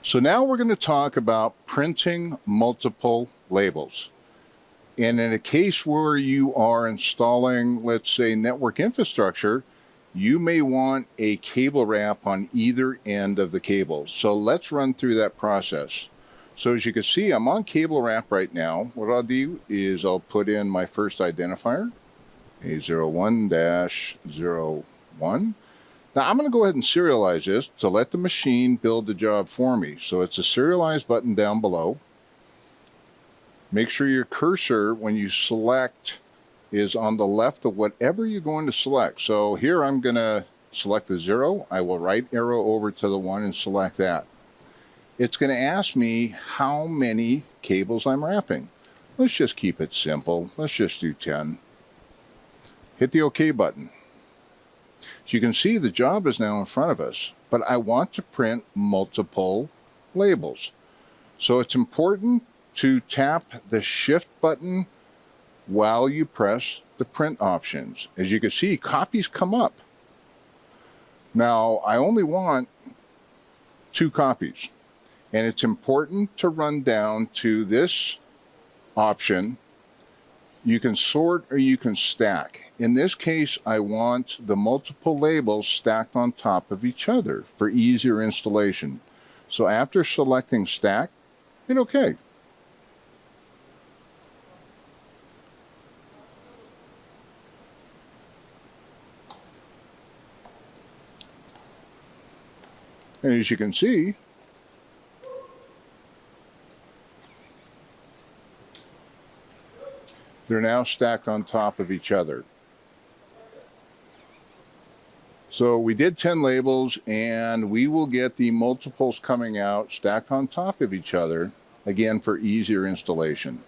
So now we're going to talk about printing multiple labels. And in a case where you are installing, let's say, network infrastructure, you may want a cable wrap on either end of the cable. So let's run through that process. So as you can see, I'm on cable wrap right now. What I'll do is I'll put in my first identifier, A01-01. Now I'm going to go ahead and serialize this to let the machine build the job for me. So it's a serialize button down below. Make sure your cursor, when you select, is on the left of whatever you're going to select. So here I'm going to select the 0. I will right arrow over to the 1 and select that. It's going to ask me how many cables I'm wrapping. Let's just keep it simple. Let's just do 10. Hit the OK button. As you can see, the job is now in front of us, but I want to print multiple labels. So it's important to tap the Shift button while you press the print options. As you can see, copies come up. Now, I only want 2 copies, and it's important to run down to this option. You can sort or you can stack. In this case, I want the multiple labels stacked on top of each other for easier installation. So after selecting stack, hit OK. And as you can see, they're now stacked on top of each other. So we did 10 labels, and we will get the multiples coming out stacked on top of each other, again, for easier installation.